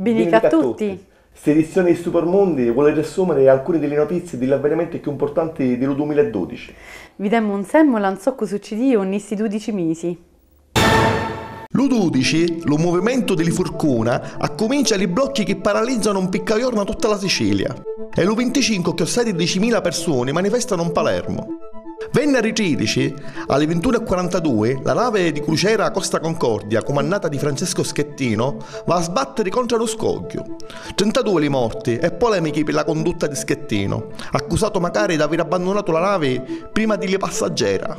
Benvenuti a tutti. Questa edizione di Supermondi vuole riassumere alcune delle notizie e degli avvenimenti più importanti del 2012. Vediamo insieme l'anzocco succedì ogni 12 mesi. L'11, lo movimento della fortuna, accomincia i blocchi che paralizzano un piccagiorno a tutta la Sicilia. E l'25 che 10.000 persone manifestano in Palermo. Venerdì 13, alle 21:42, la nave di crociera Costa Concordia, comandata di Francesco Schettino, va a sbattere contro lo scoglio. 32 i morti e polemiche per la condotta di Schettino, accusato magari di aver abbandonato la nave prima di le passeggera.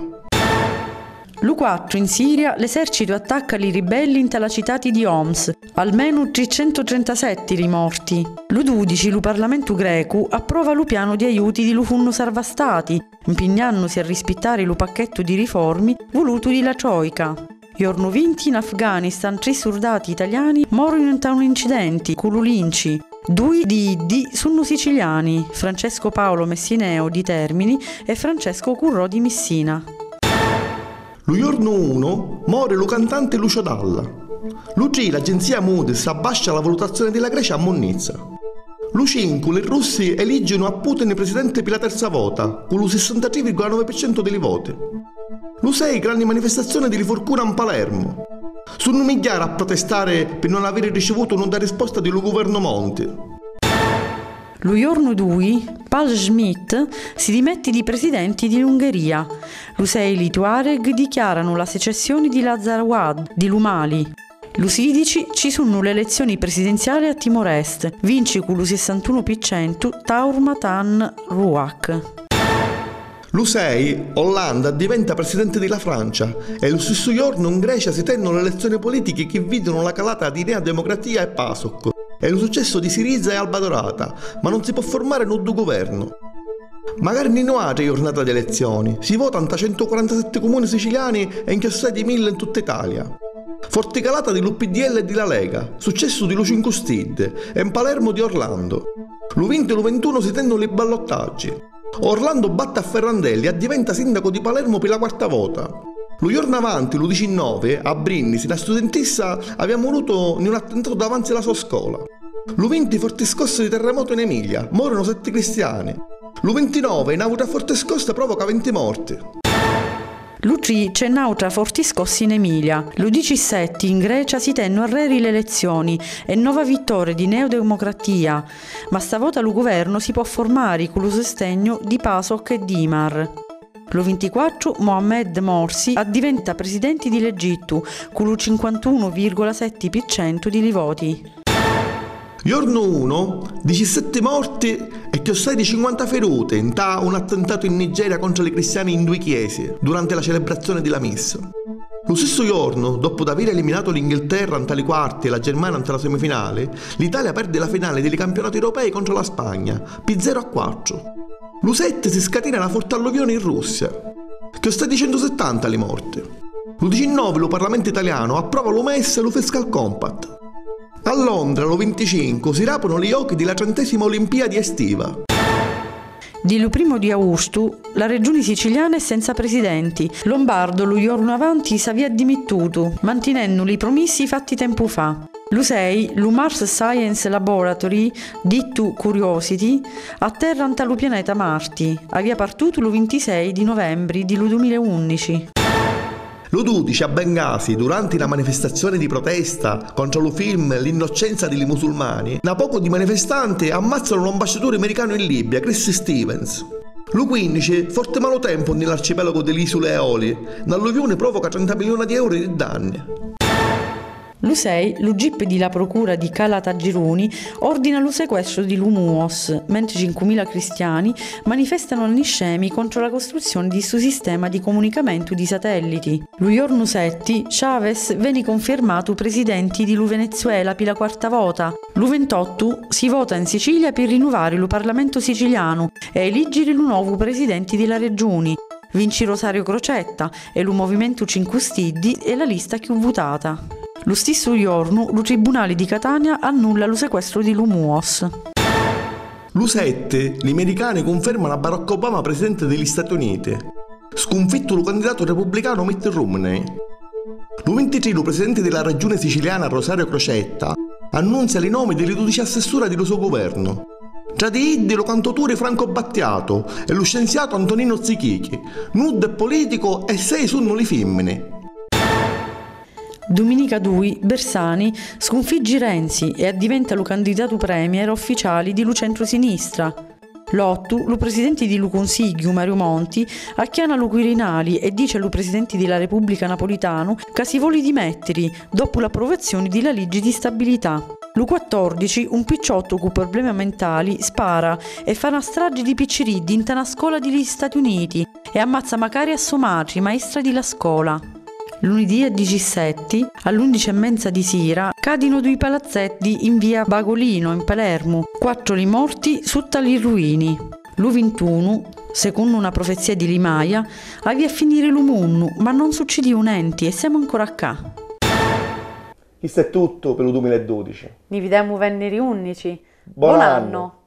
L'4 in Siria l'esercito attacca i ribelli in la città di Homs, almeno 337 i morti. L'12 il Parlamento greco approva il piano di aiuti di Funno Sarvastati, impegnandosi a rispettare il pacchetto di riforme voluto dalla Troika. Giorno 20 in Afghanistan 3 soldati italiani morono in un incidente con l'Ulinci. 2 di Iddi sono siciliani, Francesco Paolo Messineo di Termini e Francesco Currò di Messina. Lo giorno 1 muore lo cantante Lucio Dalla. L'3 l'agenzia Moody's abbascia la valutazione della Grecia a monnezza. L'5 i russi eleggono a Putin presidente per la terza volta, con il 63,9% dei voti. L'6 grandi manifestazioni di fortuna a Palermo. Sono migliaia a protestare per non aver ricevuto una risposta del governo Monti. Lo giorno 2, Paul Schmidt si dimette di presidente dell'Ungheria. Lo 6 i Tuareg dichiarano la secessione di Lazarwad, di Lumali. Lo 16 ci sono le elezioni presidenziali a Timor-Est. Vince con lo 61% Taurmatan Ruak. Lo 6, Hollande diventa presidente della Francia e lo stesso giorno in Grecia si tengono le elezioni politiche che vedono la calata di Nea Democratia e PASOK. È lo successo di Siriza e Alba Dorata, ma non si può formare un nuovo governo. Magari in altre giornate di elezioni, si vota in 147 comuni siciliani e in 10.000 in tutta Italia. Forte calata dell'UPDL e della Lega, successo di Lo 5 Stelle e in Palermo di Orlando. Lo 20 e lo 21 si tengono i ballottaggi. Orlando batte a Ferrandelli e diventa sindaco di Palermo per la quarta volta. Lo giorno avanti, lo 19, a Brindisi, la studentessa aveva voluto in un attentato davanti alla sua scuola. Lo 20 forte scossa di terremoto in Emilia, morono 7 cristiani. Lo 29 un'altra forte scossa provoca 20 morti. L'3 c'è un'altra forte scossa in Emilia. Lo 17 in Grecia si tenno a reri le elezioni e nuova vittoria di Neodemocratia, ma stavolta lo governo si può formare con lo sostegno di PASOK e Dimar. Lo 24 Mohamed Morsi diventa presidente dell'Egitto con il 51,7% di voti. Giorno 1, 17 morti e che 50 ferite in un attentato in Nigeria contro i cristiani in 2 chiese durante la celebrazione della messa. Lo stesso giorno, dopo aver eliminato l'Inghilterra ante le quarti e la Germania ante la semifinale, l'Italia perde la finale dei campionati europei contro la Spagna, per 0-4. Lo 7 si scatena la forte alluvione in Russia, che sta di 170 le morti. Lo 19 lo Parlamento italiano approva lo MES e lo Fiscal Compact. A Londra, lo 25, si rapono gli occhi della 30ª Olimpiadi estiva. Di lo 1 di agosto, la regione siciliana è senza presidenti. Lombardo lo giorno avanti si aveva dimettuto, mantenendo i promessi fatti tempo fa. Lo 6, lo Mars Science Laboratory, detto Curiosity, atterra ante lo pianeta Marte. Aveva partuto lo 26 di novembre di 2011. Lo 12 a Bengasi, durante una manifestazione di protesta contro il film L'innocenza dei musulmani, da poco di manifestanti ammazzano l'ambasciatore americano in Libia, Chris Stevens. Lo 15, forte malotempo nell'arcipelago delle Isole Eolie, l'alluvione provoca 30 milioni di euro di danni. Lo 6, lo GIP di la procura di Calatagironi ordina lo sequestro di Lumuos, mentre 5.000 cristiani manifestano antiscemi contro la costruzione di questo sistema di comunicamento di satelliti. Lo giorno 7, Chavez viene confermato presidente di Venezuela per la quarta volta. Lo 28 si vota in Sicilia per rinnovare lo Parlamento siciliano e eleggere il nuovo presidente della regione. Vince Rosario Crocetta e lo Movimento 5 Stelle è la lista più votata. Lo stesso giorno, lo Tribunale di Catania annulla lo sequestro di Lumuos. Lo 7, gli americani confermano Barack Obama presidente degli Stati Uniti. Sconfitto il candidato repubblicano Mitt Romney. Lo 23, il presidente della regione siciliana Rosario Crocetta annunzia i nomi delle 12 assessore dello suo governo. Tra di iddi lo cantautore Franco Battiato e lo scienziato Antonino Zichichi, nudo e politico e 6 sono le femmine. Domenica 2 Bersani sconfigge Renzi e addiventa lo candidato premier ufficiale di lo centro-sinistra. L'8 lo presidente di lo Consiglio Mario Monti acchiana lo Quirinali e dice allo presidente della Repubblica Napolitano che si vuole dimettere dopo l'approvazione della legge di stabilità. Lo 14 un picciotto con problemi mentali spara e fa una strage di picciriddi in una scuola degli Stati Uniti e ammazza Macaria Somatri, maestra della scuola. Lunedì 17, all'11:30 di sera, cadono 2 palazzetti in via Bagolino, in Palermo, 4 li morti su tali ruini. Lo 21, secondo una profezia di Limaia, aveva a finire lo mondo, ma non succede niente e siamo ancora qua. Questo è tutto per il 2012. Ni vediamo venerdì 11. Buon Buon anno. anno!